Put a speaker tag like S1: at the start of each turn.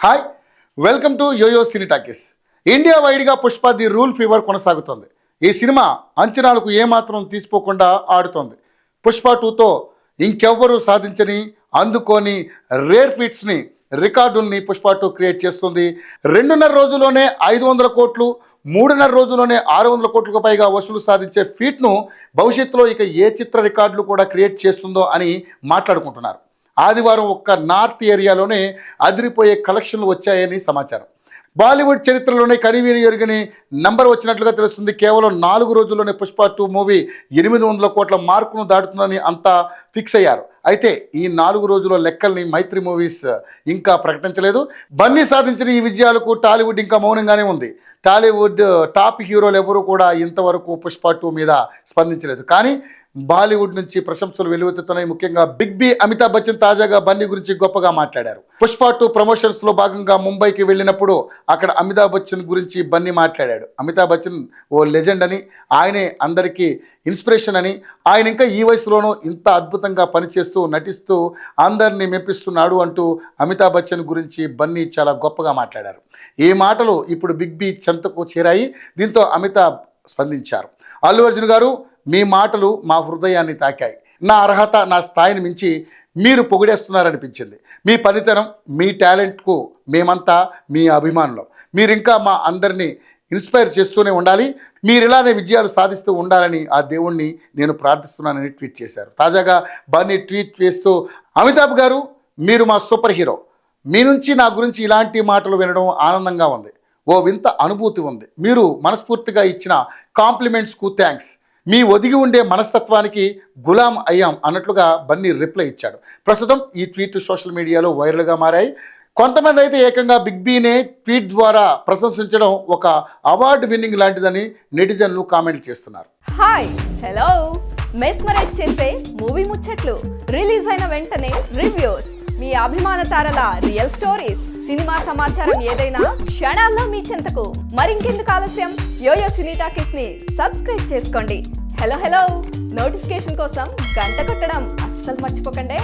S1: Hi, welcome to Yoyo cine talkies. India వైడ్గా Pushpa the rule fever కొనసాగుతోంది. ఈ cinema అంచనాలకు ఏమాత్రం తీసిపోకుండా ఆడుతోంది. పుష్ప 2తో ఇంకెవ్వరూ సాధించని అందుకోని రేర్ ఫీట్స్ని రికార్డుల్ని పుష్ప 2 క్రియేట్ చేస్తుంది. 2.5 రోజుల్లోనే 500 కోట్లు, 3.5 రోజుల్లోనే 600 కోట్లకు పైగా వసూలు సాధించే ఫీట్ను భవిష్యత్తులో ఇక ఏ చిత్ర రికార్డులు కూడా క్రియేట్ చేస్తుందో అని మాట్లాడుకుంటున్నారు. ఆదివారం ఒక్క నార్త్ ఏరియాలోనే అదిరిపోయే కలెక్షన్లు వచ్చాయని సమాచారం. బాలీవుడ్ చరిత్రలోనే కనివీని ఎరుగని నంబర్ వచ్చినట్లుగా తెలుస్తుంది. కేవలం 4 రోజుల్లోనే పుష్ప 2 మూవీ 800 కోట్ల మార్కును దాటుతుందని అంతా ఫిక్స్ అయ్యారు. అయితే ఈ 4 రోజుల లెక్కల్ని మైత్రి మూవీస్ ఇంకా ప్రకటించలేదు. బన్నీ సాధించిన ఈ విజయాలకు టాలీవుడ్ ఇంకా మౌనంగానే ఉంది. టాలీవుడ్ టాప్ హీరోలు ఎవరూ కూడా ఇంతవరకు పుష్ప 2 మీద స్పందించలేదు. కానీ బాలీవుడ్ నుంచి ప్రశంసలు వెలువెత్తుతున్నాయి. ముఖ్యంగా బిగ్ బి అమితాబ్ బచ్చన్ తాజాగా బన్నీ గురించి గొప్పగా మాట్లాడారు. పుష్ప 2 ప్రమోషన్స్లో భాగంగా ముంబైకి వెళ్ళినప్పుడు అక్కడ అమితాబ్ బచ్చన్ గురించి బన్నీ మాట్లాడాడు. అమితాబ్ బచ్చన్ ఓ లెజెండ్ అని, ఆయనే అందరికీ ఇన్స్పిరేషన్ అని, ఆయన ఇంకా ఈ వయసులోనూ ఇంత అద్భుతంగా పనిచేస్తూ నటిస్తూ అందరినీ మెప్పిస్తున్నాడు అంటూ అమితాబ్ బచ్చన్ గురించి బన్నీ చాలా గొప్పగా మాట్లాడారు. ఈ మాటలు ఇప్పుడు బిగ్ బి చెంతకు చేరాయి. దీంతో అమితాబ్ స్పందించారు. అల్లు అర్జున్ గారు, మీ మాటలు మా హృదయాన్ని తాకాయి. నా అర్హత, నా స్థాయిని మించి మీరు పొగిడేస్తున్నారనిపించింది. మీ పనితనం, మీ టాలెంట్కు మేమంతా మీ అభిమానులం. మీరు ఇంకా మా అందరినీ ఇన్స్పైర్ చేస్తూనే ఉండాలి. మీరు ఇలానే విజయాలు సాధిస్తూ ఉండాలని ఆ దేవుణ్ణి నేను ప్రార్థిస్తున్నానని ట్వీట్ చేశారు. తాజాగా బన్నీ ట్వీట్ చేస్తూ, అమితాబ్ గారు, మీరు మా సూపర్ హీరో. మీ నుంచి నా గురించి ఇలాంటి మాటలు వినడం ఆనందంగా ఉంది. ఓ వింత అనుభూతి ఉంది. మీరు మనస్ఫూర్తిగా ఇచ్చిన కాంప్లిమెంట్స్కు థ్యాంక్స్. మీ ఒదిగి ఉండే మనస్తత్వానికి గులాం అయ్యాం అన్నట్లుగా బన్నీ రిప్లై ఇచ్చాడు. ప్రస్తుతం ఈ ట్వీట్ సోషల్ మీడియాలో వైరల్గా మారాయి. కొంతమంది అయితే ఏకంగా బిగ్ బీనే ట్వీట్ ద్వారా ప్రశంసించడం ఒక అవార్డు విన్నింగ్ లాంటిదని నెటిజన్లు కామెంట్ చేస్తున్నారు.
S2: హాయ్, హలో, మెస్మరైజ్ చేసే మూవీ ముచ్చట్లు, రిలీజ్ అయిన వెంటనే రివ్యూస్, మీ అభిమాన తారల రియల్ స్టోరీస్, సినిమా సమాచారం ఏదైనా క్షణాల్లో మీ చెంతకు. మరింకెందుకు ఆలస్యం, యోయో సినీ టాకీస్ ని సబ్స్క్రైబ్ చేసుకోండి. హలో, నోటిఫికేషన్ కోసం గంట కొట్టడం అస్సలు మర్చిపోకండి.